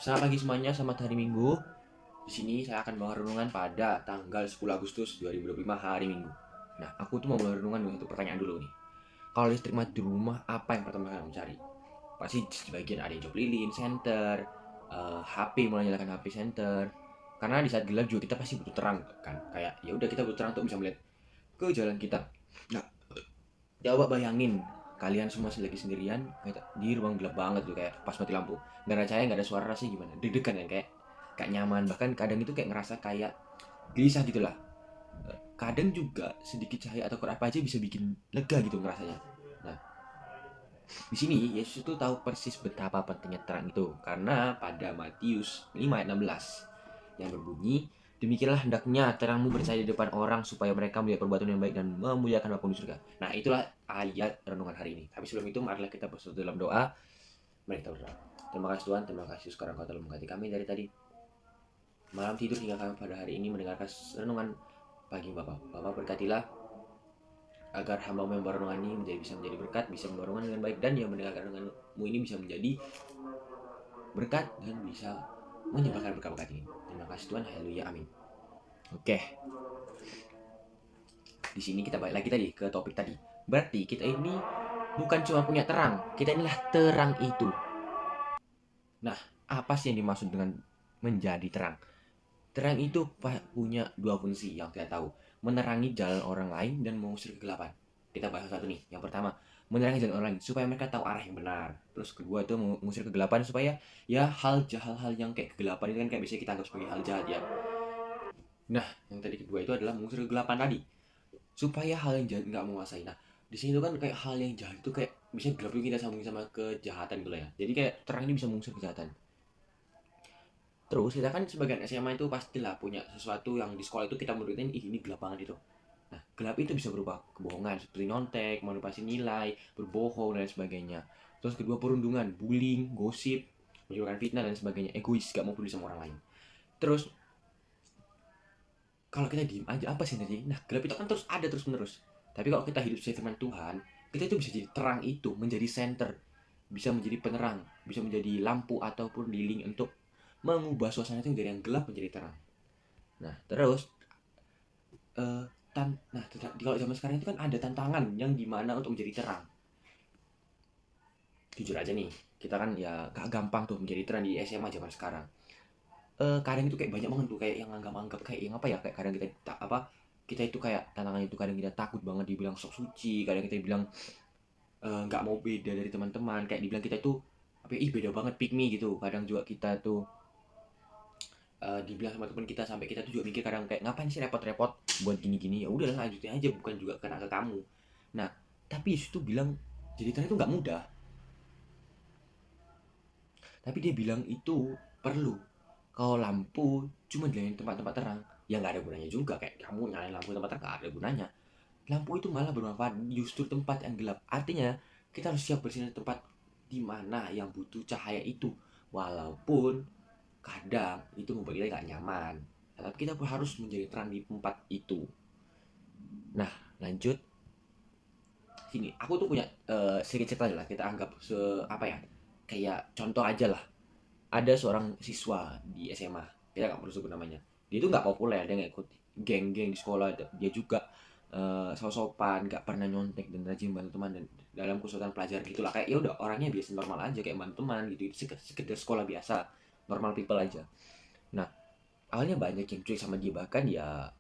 Selamat pagi semuanya, selamat hari Minggu. Di sini saya akan bawa renungan pada tanggal 10 Agustus 2025 hari Minggu. Nah, aku tuh mau mulai renungan dengan satu pertanyaan dulu nih. Kalau listrik mati di rumah, apa yang pertama kalian mencari? Pasti sebagian ada yang job lilin, senter, HP mulai nyalakan HP center. Karena di saat gelap juga kita pasti butuh terang kan. Kayak ya udah kita butuh terang untuk bisa melihat ke jalan kita. Nah, coba bayangin kalian semua lagi sendirian di ruang gelap banget tuh kayak pas mati lampu, nggak ada cahaya, nggak ada suara, rasanya gimana? Deg-degan kan, kayak nyaman, bahkan kadang itu kayak ngerasa kayak gelisah gitu lah. Kadang juga sedikit cahaya atau apa aja bisa bikin lega gitu ngerasanya. Nah, di sini Yesus itu tahu persis betapa pentingnya terang itu, karena pada Matius 5 ayat 16 yang berbunyi, demikianlah hendaknya terangmu bercahaya di depan orang supaya mereka melihat perbuatan yang baik dan memuliakan Bapa di surga. Nah, itulah ayat renungan hari ini. Tapi sebelum itu marilah kita bersatu dalam doa. Mari kita berdoa. Terima kasih Tuhan, terima kasih sekarang Kau telah memberkati kami dari tadi malam tidur hingga kami pada hari ini mendengarkan renungan pagi Bapak. Bapak berkatilah agar hamba-Mu yang renungan ini bisa menjadi berkat, bisa membawa renungan dengan baik, dan yang mendengarkan renungan-Mu ini bisa menjadi berkat dan bisa menyebarkan berkat-berkat ini. Terima kasih Tuhan, haleluya, amin. Oke, di sini kita balik lagi tadi ke topik tadi. Berarti kita ini bukan cuma punya terang, kita inilah terang itu. Nah, apa sih yang dimaksud dengan menjadi terang? Terang itu punya dua fungsi yang kita tahu, menerangi jalan orang lain dan mengusir kegelapan. Kita bahas satu nih. Yang pertama, menerangi jalan orang lain supaya mereka tahu arah yang benar. Terus kedua itu mengusir kegelapan supaya ya hal-hal yang kayak kegelapan itu kan kayak bisa kita anggap sebagai hal jahat ya. Nah, yang tadi kedua itu adalah mengusir kegelapan tadi supaya hal yang jahat nggak menguasai. Nah, di sini tuh kan kayak hal yang jahat itu kayak bisa gelap itu kita sambungin sama kejahatan gitu lah ya. Jadi kayak terang ini bisa mengusir kejahatan. Terus kita kan sebagian SMA itu pastilah punya sesuatu yang di sekolah itu kita menurutnya ini gelap banget itu. Nah, gelap itu bisa berupa kebohongan seperti nyontek, manipulasi nilai, berbohong dan sebagainya. Terus kedua perundungan, bullying, gosip, menyebarkan fitnah dan sebagainya, egois, gak mau peduli sama orang lain. Terus kalau kita diem aja apa sih nanti? Nah, gelap itu kan terus ada terus menerus. Tapi kalau kita hidup sesuai firman Tuhan, kita itu bisa jadi terang itu, menjadi center, bisa menjadi penerang, bisa menjadi lampu ataupun lilin untuk mengubah suasana itu dari yang gelap menjadi terang. Nah, terus eh nah, kalau zaman sekarang itu kan ada tantangan yang dimana untuk menjadi terang. Jujur aja nih, kita kan ya gak gampang tuh menjadi terang di SMA zaman sekarang. Kadang itu kayak banyak banget tuh kayak yang anggap-anggap kayak yang apa ya, kayak kadang kita kita itu kayak tantangan itu kadang kita takut banget dibilang sok suci, kadang kita bilang nggak mau beda dari teman-teman, kayak dibilang kita itu apa ya, ih beda banget pick me gitu. Kadang juga kita tuh dibilang sama teman kita sampai kita tuh juga mikir kadang kayak ngapain sih repot-repot buat gini-gini, ya udah lanjutin aja, bukan juga kena ke kamu. Nah, tapi Yesus tuh bilang jadi terang itu nggak mudah, tapi dia bilang itu perlu. Kalau lampu cuma di tempat-tempat terang ya nggak ada gunanya juga, kayak kamu nyalain lampu tempat terang nggak ada gunanya. Lampu itu malah bermanfaat justru tempat yang gelap. Artinya kita harus siap bersinar tempat di mana yang butuh cahaya itu, walaupun kadang itu membuat kita nggak nyaman. Tapi kita harus menjadi terang di tempat itu. Nah, lanjut sini. Aku tuh punya sedikit cerita aja lah. Kita anggap apa ya? Kayak contoh aja lah. Ada seorang siswa di SMA. Kita nggak perlu sebut namanya. Dia tuh nggak populer. Dia nggak ikut geng-geng di sekolah. Dia juga sopan, nggak pernah nyontek dan rajin bantu teman dan dalam kesulitan pelajar gitulah. Kayak ya udah orangnya biasa normal aja kayak bantu teman gitu. Sekedar sekolah biasa, normal people aja. Nah, awalnya banyak yang cuek sama dia, bahkan ya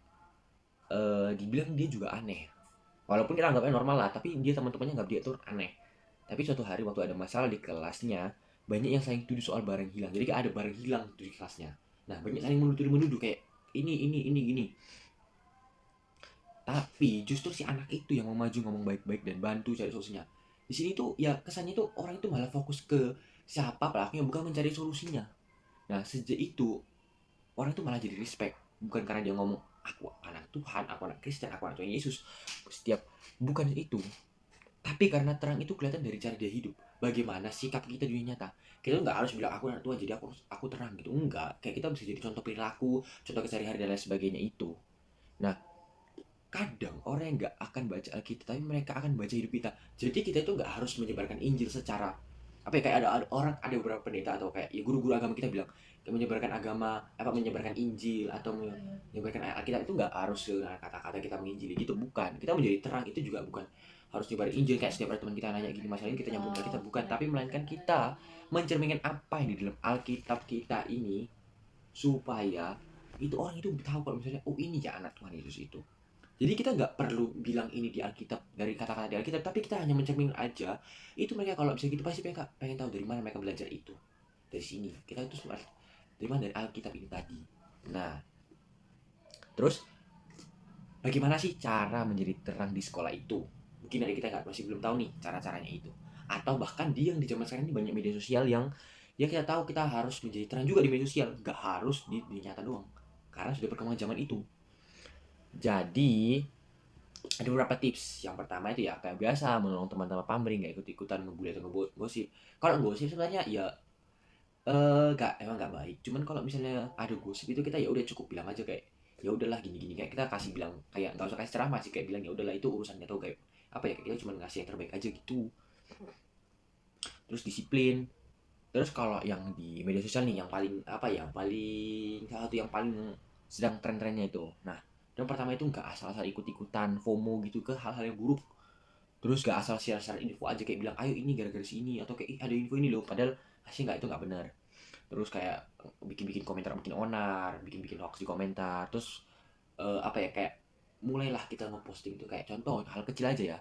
dibilang dia juga aneh. Walaupun kita anggapnya normal lah, tapi dia teman-temannya nggak dia tuh aneh. Tapi suatu hari waktu ada masalah di kelasnya, banyak yang saling tuduh soal barang hilang. Jadi kayak ada barang hilang di kelasnya. Nah, banyak saling menuduh kayak ini gini. Tapi justru si anak itu yang mau maju ngomong baik-baik dan bantu cari solusinya. Di sini tuh ya kesannya tuh orang itu malah fokus ke siapa pelakunya, bukan mencari solusinya. Nah, sejak itu orang itu malah jadi respect, bukan karena dia ngomong aku anak Tuhan, aku anak Kristen, aku anak Tuhan Yesus setiap, bukan itu, tapi karena terang itu kelihatan dari cara dia hidup, bagaimana sikap kita di dunia nyata. Kita tuh nggak harus bilang aku anak Tuhan jadi aku terang gitu, enggak, kayak kita bisa jadi contoh perilaku, contoh kesehari-hari dan lain sebagainya itu. Nah, kadang orang yang nggak akan baca Alkitab tapi mereka akan baca hidup kita. Jadi kita itu nggak harus menyebarkan Injil secara apa ya, kayak ada orang, ada beberapa pendeta atau kayak ya guru-guru agama kita bilang kayak menyebarkan agama, apa menyebarkan Injil atau menyebarkan ayat Alkitab itu nggak harus dengan kata-kata kita menginjili gitu, bukan. Kita menjadi terang itu juga bukan harus nyebarin Injil kayak setiap ada teman kita nanya gini masalah ini kita nyambung Alkitab, bukan, tapi melainkan kita mencerminkan apa yang di dalam Alkitab kita ini supaya itu orang itu tahu kalau misalnya oh ini ya anak Tuhan Yesus itu. Jadi kita nggak perlu bilang ini di Alkitab, dari kata-kata di Alkitab, tapi kita hanya mencermin aja. Itu mereka kalau bisa gitu pasti mereka pengen tahu dari mana mereka belajar itu. Dari sini. Kita itu dari mana, dari Alkitab ini tadi. Nah, terus bagaimana sih cara menjadi terang di sekolah itu? Mungkin dari kita masih belum tahu nih cara-caranya itu. Atau bahkan di zaman sekarang ini banyak media sosial yang ya kita tahu kita harus menjadi terang juga di media sosial, nggak harus di nyata doang. Karena sudah perkembangan zaman itu. Jadi ada beberapa tips. Yang pertama itu ya kayak biasa menolong teman-teman pamring, nggak ikut-ikutan ngebully atau ngegosip. Kalau gosip sebenarnya ya emang nggak baik. Cuman kalau misalnya ada gosip itu kita ya udah cukup bilang aja kayak ya udahlah gini-gini, kayak kita kasih bilang kayak nggak usah kasih ceramah sih, kayak bilang ya udahlah itu urusannya tuh kayak apa ya, kayak kita cuma ngasih yang terbaik aja gitu. Terus disiplin. Terus kalau yang di media sosial nih yang paling apa ya, yang paling salah satu yang paling sedang tren-trennya itu. Nah, yang pertama itu nggak asal-asal ikut-ikutan FOMO gitu ke hal-hal yang buruk. Terus nggak asal share-share info aja kayak bilang ayo ini gara-gara sini atau kayak ada info ini loh, padahal hasilnya nggak, itu nggak benar. Terus kayak bikin-bikin komentar, bikin onar, bikin-bikin hoax di komentar. Terus apa ya, kayak mulailah kita ngeposting tuh kayak contoh hal kecil aja ya,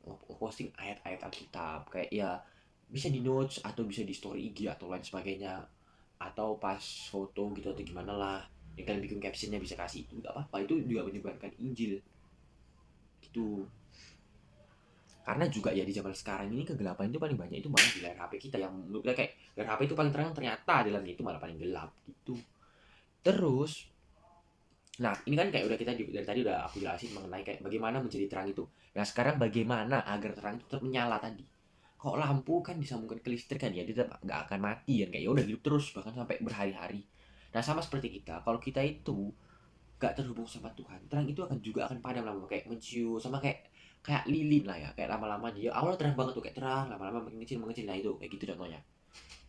ngeposting ayat-ayat Alkitab kayak ya bisa di notes atau bisa di story IG atau lain sebagainya, atau pas foto gitu atau gimana lah, yang kalian bikin captionnya bisa kasih itu nggak apa-apa, itu juga menyebarkan Injil gitu. Karena juga ya di zaman sekarang ini kegelapan itu paling banyak itu malah di layar HP kita, yang menurut kita kayak layar HP itu paling terang, ternyata di dalamnya itu malah paling gelap gitu. Terus nah ini kan kayak udah kita dari tadi udah aku jelasin mengenai kayak bagaimana menjadi terang itu. Nah sekarang bagaimana agar terang itu tetap menyala tadi. Kok lampu kan disambungkan ke listrik kan ya, dia tetap nggak akan mati kan, kayak ya udah hidup terus bahkan sampai berhari-hari. Nah sama seperti kita, kalau kita itu gak terhubung sama Tuhan, terang itu akan juga akan padam lama, kayak mencium sama kayak kayak lilin lah ya, kayak lama-lama dia awalnya terang banget tuh kayak terang, lama-lama makin kecil mengecil, nah itu kayak gitu contohnya.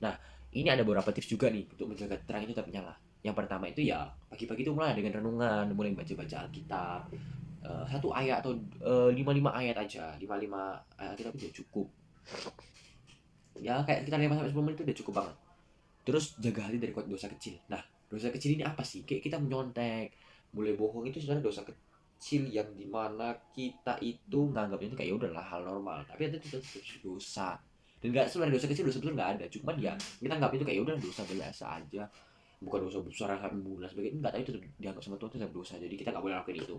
Nah ini ada beberapa tips juga nih untuk menjaga terang itu tetap menyala. Yang pertama itu ya pagi-pagi itu mulai dengan renungan, mulai baca-baca Alkitab, satu ayat atau lima ayat aja, lima ayat Alkitab itu udah cukup. Ya kayak kita 5 sampai 10 menit itu udah cukup banget. Terus jaga hati dari dosa kecil. Nah dosa kecil ini apa sih? Kayak kita menyontek, mulai bohong, itu sebenarnya dosa kecil yang dimana kita itu nganggapnya itu kayak ya udahlah hal normal, tapi itu dosa. Dan nggak, sebenarnya dosa kecil, dosa besar nggak ada, cuman ya kita anggap itu kayak ya udah dosa biasa aja, bukan dosa besar yang sampai membunuh sebagainya, nggak, tapi itu dianggap sama Tuhan itu adalah dosa, jadi kita nggak boleh lakuin itu.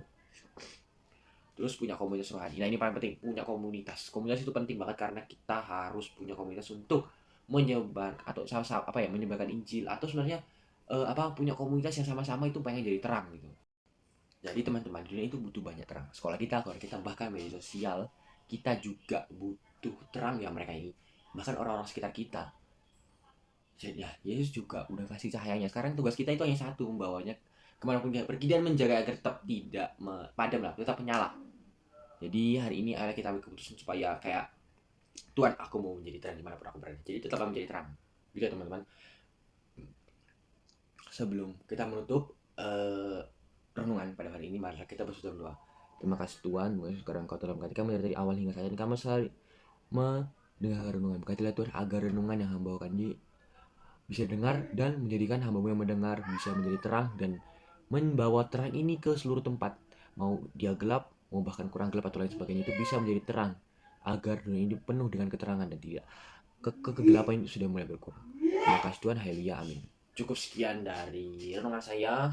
Terus punya komunitas rohani. Nah ini paling penting, punya komunitas. Komunitas itu penting banget karena kita harus punya komunitas untuk menyebar atau sama-sama apa ya, menyebarkan Injil, atau sebenarnya apa, punya komunitas yang sama-sama itu pengen jadi terang gitu. Jadi teman-teman, dunia itu butuh banyak terang. Sekolah kita, keluarga kita, bahkan media sosial kita juga butuh terang ya mereka ini. Bahkan orang-orang sekitar kita. Jadi ya Yesus juga udah kasih cahayanya. Sekarang tugas kita itu hanya satu, membawanya kemanapun kita pergi dan menjaga agar tetap tidak padam lah, tetap menyala. Jadi hari ini kita ambil keputusan supaya kayak Tuhan, aku mau menjadi terang dimanapun aku berada. Jadi tetaplah menjadi terang. Gitu ya teman-teman. Sebelum kita menutup renungan pada hari ini, mari kita berdoa. Terima kasih Tuhan, sekarang Kau dalam hati kami dari awal hingga saat ini, kami selalu mendengar renungan. Berkatilah Tuhan agar renungan yang hamba bawakan ini bisa dengar dan menjadikan hamba-Mu yang mendengar bisa menjadi terang dan membawa terang ini ke seluruh tempat. Mau dia gelap, mau bahkan kurang gelap atau lain sebagainya, itu bisa menjadi terang agar dunia ini penuh dengan keterangan dan tidak kegelapan itu sudah mulai berkurang. Terima kasih Tuhan, haleluya, amin. Cukup sekian dari renungan saya.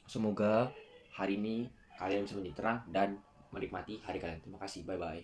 Semoga hari ini kalian bisa menjadi terang dan menikmati hari kalian. Terima kasih, bye-bye.